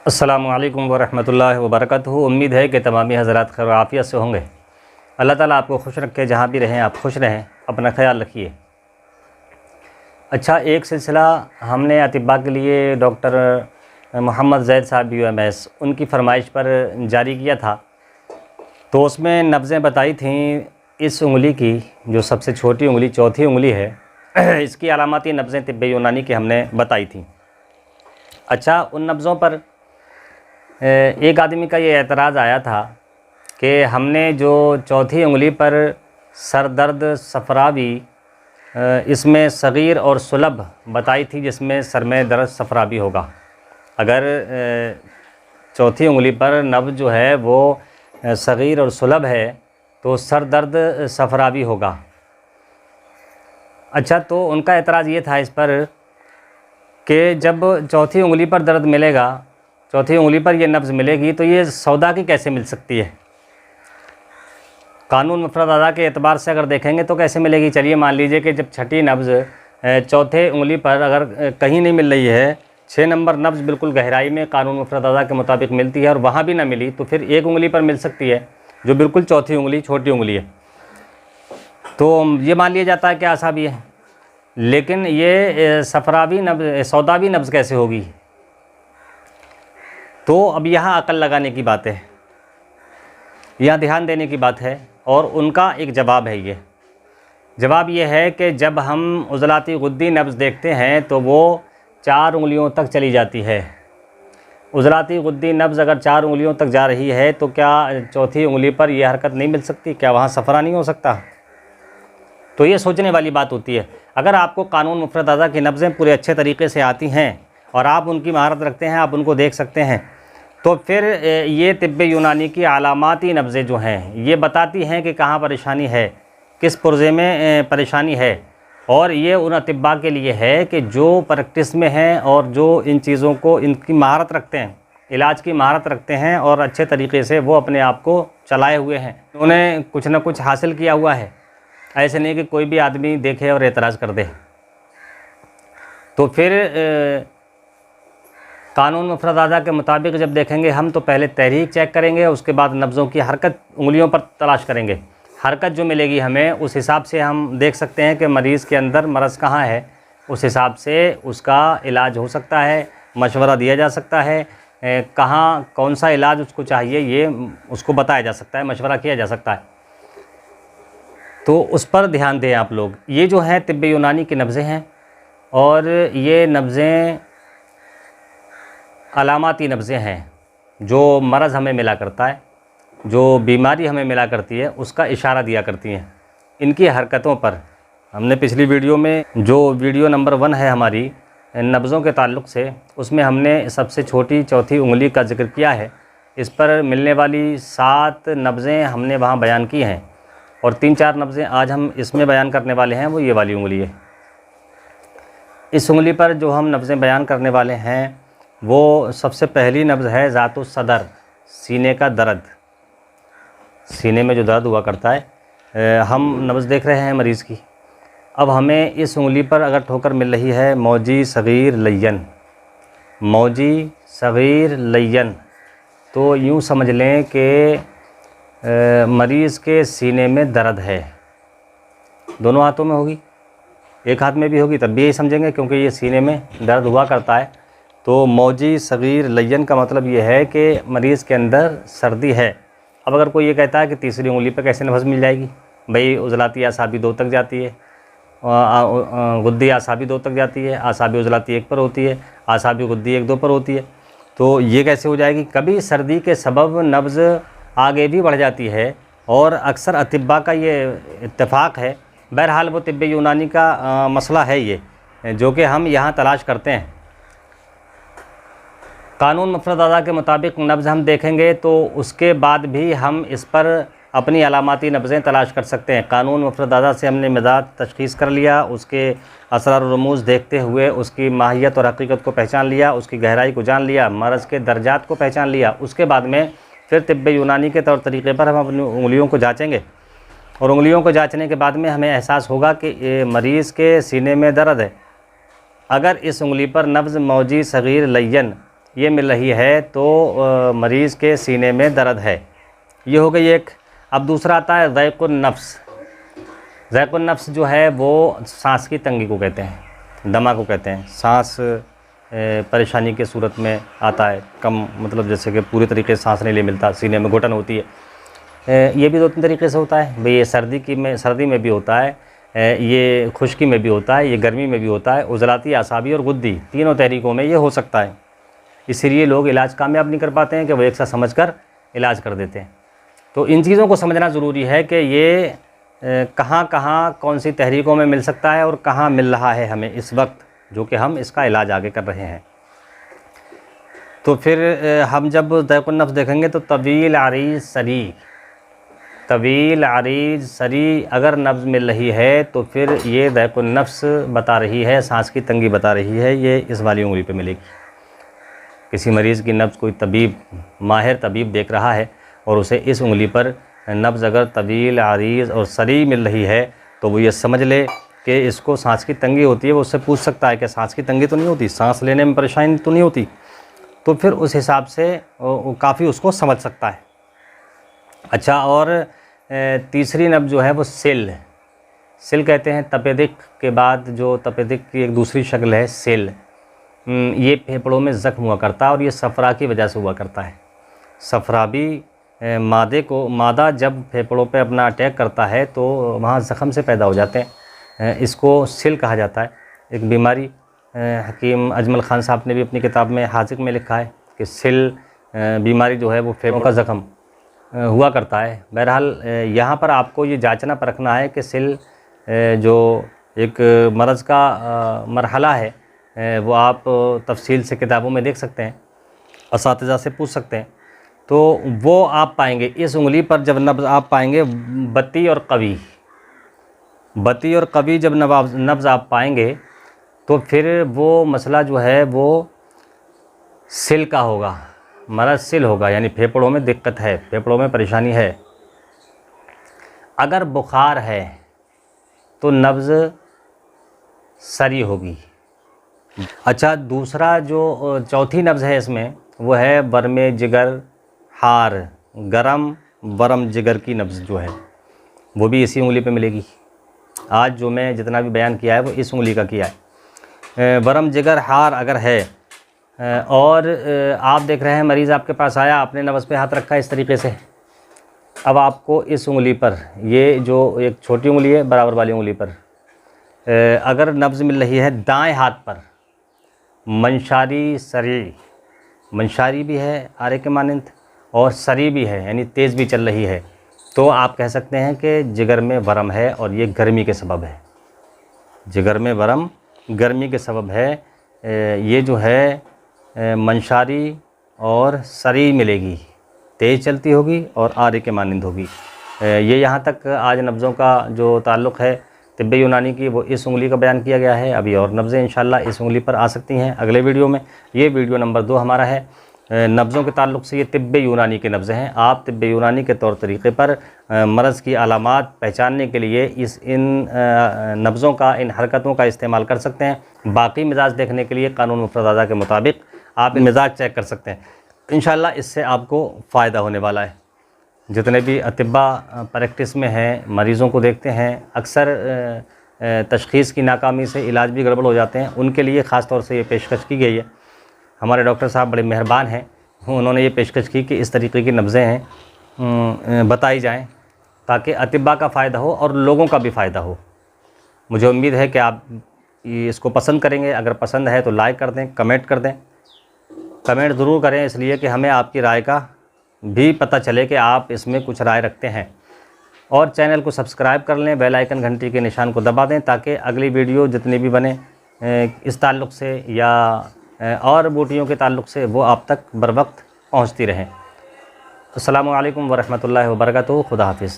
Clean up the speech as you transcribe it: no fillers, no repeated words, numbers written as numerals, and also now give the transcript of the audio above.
अस्सलामु अलैकुम वरहमतुल्लाहि वबरकातुहू। उम्मीद है कि तमामी हज़रात खैर आफ़ियत से होंगे। अल्लाह ताला आपको खुश रखे, जहाँ भी रहें आप खुश रहें, अपना ख्याल रखिए। अच्छा, एक सिलसिला हमने अतिब्बा के लिए डॉक्टर मोहम्मद ज़ैद साहब UMS उनकी फरमाइश पर जारी किया था। तो उसमें नब्ज़ें बताई थीं इस उंगली की, जो सबसे छोटी उंगली चौथी उंगली है, इसकी अलामाती नब्ज़ें तिब्बे यूनानी की हमने बताई थी। अच्छा, उन नब्ज़ों पर एक आदमी का ये एतराज़ आया था कि हमने जो चौथी उंगली पर सर दर्द सफरावी इसमें सग़ीर और सुलभ बताई थी, जिसमें सर में दर्द सफरावी होगा। अगर चौथी उंगली पर नब्ज़ जो है वो सग़ीर और सुलभ है तो सर दर्द सफरावी होगा। अच्छा, तो उनका एतराज़ ये था इस पर कि जब चौथी उंगली पर दर्द मिलेगा, चौथी उंगली पर ये नब्ज़ मिलेगी, तो ये सौदा की कैसे मिल सकती है? कानून मुफ़रद अदा के एतबार से अगर देखेंगे तो कैसे मिलेगी? चलिए मान लीजिए कि जब छठी नब्ज़ चौथे उंगली पर अगर कहीं नहीं मिल रही है, 6 नंबर नब्ज़ बिल्कुल गहराई में कानून मुफ़रद अदा के मुताबिक मिलती है और वहाँ भी ना मिली, तो फिर एक उंगली पर मिल सकती है जो बिल्कुल चौथी उंगली छोटी उंगली है। तो ये मान लिया जाता है कि आसाबी है, लेकिन ये सफरावी नब्ज़ सौदावी नब्ज़ कैसे होगी? तो अब यहाँ अकल लगाने की बात है, यहाँ ध्यान देने की बात है, और उनका एक जवाब है। ये जवाब ये है कि जब हम उज़लाती गुद्दी नब्ज़ देखते हैं तो वो 4 उंगलियों तक चली जाती है। उज़लाती गुद्दी नब्ज़ अगर 4 उंगलियों तक जा रही है तो क्या चौथी उंगली पर यह हरकत नहीं मिल सकती? क्या वहाँ सफ़रा नहीं हो सकता? तो ये सोचने वाली बात होती है। अगर आपको कानून मुफ़रद अदा की नब्ज़ें पूरे अच्छे तरीके से आती हैं और आप उनकी महारत रखते हैं, आप उनको देख सकते हैं, तो फिर ये तिब्बे यूनानी की अलामाती नब्ज़ें जो हैं ये बताती हैं कि कहाँ परेशानी है, किस पुर्ज़े में परेशानी है। और ये उन अतिब्बा के लिए है कि जो प्रैक्टिस में हैं और जो इन चीज़ों को इनकी महारत रखते हैं, इलाज की महारत रखते हैं और अच्छे तरीके से वो अपने आप को चलाए हुए हैं, उन्होंने कुछ ना कुछ हासिल किया हुआ है। ऐसे नहीं कि कोई भी आदमी देखे और एतराज़ कर दे। तो फिर कानून मुफ़रद अदा के मुताबिक जब देखेंगे हम, तो पहले तहरीक चेक करेंगे, उसके बाद नब्ज़ों की हरकत उंगलियों पर तलाश करेंगे। हरकत जो मिलेगी हमें, उस हिसाब से हम देख सकते हैं कि मरीज़ के अंदर मरज़ कहाँ है, उस हिसाब से उसका इलाज हो सकता है, मशवरा दिया जा सकता है, कहाँ कौन सा इलाज उसको चाहिए ये उसको बताया जा सकता है, मशवरा किया जा सकता है। तो उस पर ध्यान दें आप लोग। ये जो है तिब्बे यूनानी की नब्ज़ें हैं और ये नब्ज़ें अलामाती नब्ज़ें हैं, जो मरज़ हमें मिला करता है, जो बीमारी हमें मिला करती है, उसका इशारा दिया करती हैं। इनकी हरकतों पर हमने पिछली वीडियो में, जो वीडियो नंबर 1 है हमारी नब्ज़ों के ताल्लुक़ से, उसमें हमने सबसे छोटी चौथी उंगली का ज़िक्र किया है। इस पर मिलने वाली 7 नब्ज़ें हमने वहाँ बयान की हैं और 3-4 नब्ज़ें आज हम इसमें बयान करने वाले हैं, वो ये वाली उंगली है। इस उंगली पर जो हम नब्ज़ें बयान करने वाले हैं वो सबसे पहली नब्ज़ है ज़ातुस सदर, सीने का दर्द। सीने में जो दर्द हुआ करता है, हम नब्ज़ देख रहे हैं मरीज़ की। अब हमें इस उंगली पर अगर ठोकर मिल रही है मौजी सग़ीर लय्यन, मौजी सग़ीर लय्यन, तो यूँ समझ लें कि मरीज़ के सीने में दर्द है। दोनों हाथों में होगी, एक हाथ में भी होगी, तब भी यही समझेंगे क्योंकि ये सीने में दर्द हुआ करता है। तो मौजी सग़ीर लय्यन का मतलब ये है कि मरीज़ के अंदर सर्दी है। अब अगर कोई ये कहता है कि तीसरी उंगली पर कैसे नब्ज़ मिल जाएगी, भाई उज़लाती आसाबी 2 तक जाती है, गुद्दी आसाबी 2 तक जाती है, आसाबी उज़लाती 1 पर होती है, आसाबी गुद्दी 1-2 पर होती है, तो ये कैसे हो जाएगी? कभी सर्दी के सबब नब्ज़ आगे भी बढ़ जाती है और अक्सर अतिब्बा का ये इत्तेफाक है। बहरहाल वो तिब्बे यूनानी का मसला है ये, जो कि हम यहाँ तलाश करते हैं। कानून मुफ़रद अदा के मुताबिक नब्ज़ हम देखेंगे तो उसके बाद भी हम इस पर अपनी अलामाती नब्ज़ें तलाश कर सकते हैं। कानून मुफ़रद अदा से हमने मिज़ाज तशख़ीस कर लिया, उसके असरार और रमूज़ देखते हुए उसकी माहियत और हकीकत को पहचान लिया, उसकी गहराई को जान लिया, मरज़ के दर्जात को पहचान लिया। उसके बाद में फिर तिब्बे यूनानी के तौर तरीक़े पर हम अपनी उंगलियों को जाँचेंगे और उंगलियों को जाँचने के बाद में हमें एहसास होगा कि मरीज़ के सीने में दर्द है। अगर इस उंगली पर नब्ज़ मौजी सग़ीर लय्यन ये मिल रही है तो मरीज़ के सीने में दर्द है। ये हो गई एक। अब दूसरा आता है ज़ैक़ुन नफ्स। ज़ैक़ुन नफ्स जो है वो सांस की तंगी को कहते हैं, दमा को कहते हैं। सांस परेशानी के सूरत में आता है, कम मतलब जैसे कि पूरी तरीके से सांस नहीं ले मिलता, सीने में घुटन होती है। ये भी 2-3 तरीके से होता है भाई। ये सर्दी में भी होता है, ये खुश्की में भी होता है, ये गर्मी में भी होता है। उज़लाती, आसाबी और गुद्दी, तीनों तहरीकों में ये हो सकता है। इसीलिए लोग इलाज कामयाब नहीं कर पाते हैं कि वो एक साथ समझकर इलाज कर देते हैं। तो इन चीज़ों को समझना ज़रूरी है कि ये कहाँ कहाँ कौन सी तहरीकों में मिल सकता है और कहाँ मिल रहा है हमें इस वक्त, जो कि हम इसका इलाज आगे कर रहे हैं। तो फिर हम जब ज़ैक़ुन नफ्स देखेंगे तो तवील, अरीज़, सरी, तवील, अरीज़, सरी अगर नब्ज़ मिल रही है तो फिर ये ज़ैक़ुन नफ्स बता रही है, सांस की तंगी बता रही है। ये इस वाली उंगली पे मिलेगी। किसी मरीज़ की नब्ज़ कोई तबीब, माहिर तबीब देख रहा है और उसे इस उंगली पर नब्ज़ अगर तवील, अरीज़ और सरी मिल रही है तो वो ये समझ ले कि इसको सांस की तंगी होती है। वो उससे पूछ सकता है कि सांस की तंगी तो नहीं होती, सांस लेने में परेशानी तो नहीं होती। तो फिर उस हिसाब से काफ़ी उसको समझ सकता है। अच्छा, और तीसरी नब्ज़ जो है वो सिल कहते हैं। तपेदिक के बाद जो तपेदिक की एक दूसरी शक्ल है सिल, ये फेफड़ों में ज़ख्म हुआ करता है और ये सफ़रा की वजह से हुआ करता है। सफ़रा भी मादा जब फेफड़ों पे अपना अटैक करता है तो वहाँ ज़ख्म से पैदा हो जाते हैं। इसको सिल कहा जाता है, एक बीमारी। हकीम अजमल ख़ान साहब ने भी अपनी किताब में हाज़िक में लिखा है कि सिल बीमारी जो है वो फेफड़ों का ज़ख्म हुआ करता है। बहरहाल यहाँ पर आपको ये जांचना परखना है कि सिल जो एक मरज़ का मरहला है वो आप तफसील से किताबों में देख सकते हैं, असातिज़ा से पूछ सकते हैं। तो वो आप पाएंगे इस उंगली पर जब नब्ज़ आप पाएंगे बत्ती और कवी, बत्ती और कवी जब नब्ज़ आप पाएंगे तो फिर वो मसला जो है वो सिल का होगा, मरज़ सिल होगा, यानी फेफड़ों में दिक्कत है, फेफड़ों में परेशानी है। अगर बुखार है तो नब्ज़ सरी होगी। अच्छा, दूसरा जो चौथी नब्ज़ है इसमें वो है बरमे जिगर हार, गरम वरम जिगर की नब्ज़ जो है वो भी इसी उंगली पे मिलेगी। आज जो मैं जितना भी बयान किया है वो इस उंगली का किया है। वरम जिगर हार अगर है और आप देख रहे हैं मरीज़ आपके पास आया, आपने नब्ज़ पे हाथ रखा इस तरीके से, अब आपको इस उंगली पर, ये जो एक छोटी उंगली है बराबर वाली उंगली पर अगर नब्ज़ मिल रही है दाएं हाथ पर, मंशारी सरी, मंशारी भी है आरे के मानंद और सरी भी है, यानी तेज़ भी चल रही है, तो आप कह सकते हैं कि जिगर में वरम है और ये गर्मी के सबब है। जिगर में वरम गर्मी के सबब है। ये जो है मंशारी और सरी मिलेगी, तेज़ चलती होगी और आरे के मानंद होगी। ये यहाँ तक आज नब्ज़ों का जो ताल्लुक़ है तिब्बे यूनानी की, वो इस उंगली का बयान किया गया है। अभी और नब्ज़ें इंशाल्लाह इस उंगली पर आ सकती हैं अगले वीडियो में। ये वीडियो नंबर 2 हमारा है नब्ज़ों के ताल्लुक़ से। ये तिब्बे यूनानी के नब्ज़ें हैं। आप तिब्बे यूनानी के तौर तरीक़े पर मरज़ की अलामात पहचानने के लिए इन नब्ज़ों का, इन हरकतों का इस्तेमाल कर सकते हैं। बाकी मिजाज देखने के लिए कानून मुफ़रदा के मुताबिक आप मिजाज चेक कर सकते हैं। इंशाल्लाह इससे आपको फ़ायदा होने वाला है। जितने भी अतिब्बा प्रैक्टिस में हैं, मरीज़ों को देखते हैं, अक्सर तशख़ीस की नाकामी से इलाज भी गड़बड़ हो जाते हैं, उनके लिए ख़ास तौर से ये पेशकश की गई है। हमारे डॉक्टर साहब बड़े मेहरबान हैं, उन्होंने ये पेशकश की कि इस तरीके की नब्ज़ें हैं बताई जाएं ताकि अतिब्बा का फ़ायदा हो और लोगों का भी फ़ायदा हो। मुझे उम्मीद है कि आप इसको पसंद करेंगे। अगर पसंद है तो लाइक कर दें, कमेंट कर दें। कमेंट ज़रूर करें इसलिए कि हमें आपकी राय का भी पता चले कि आप इसमें कुछ राय रखते हैं। और चैनल को सब्सक्राइब कर लें, बेल आइकन घंटी के निशान को दबा दें ताकि अगली वीडियो जितनी भी बने इस ताल्लुक़ से या और बूटियों के ताल्लुक़ से वो आप तक बर वक्त पहुँचती रहें। अस्सलामु अलैकुम वरहमतुल्लाहि वबरकातुहू। खुदा हाफिज़।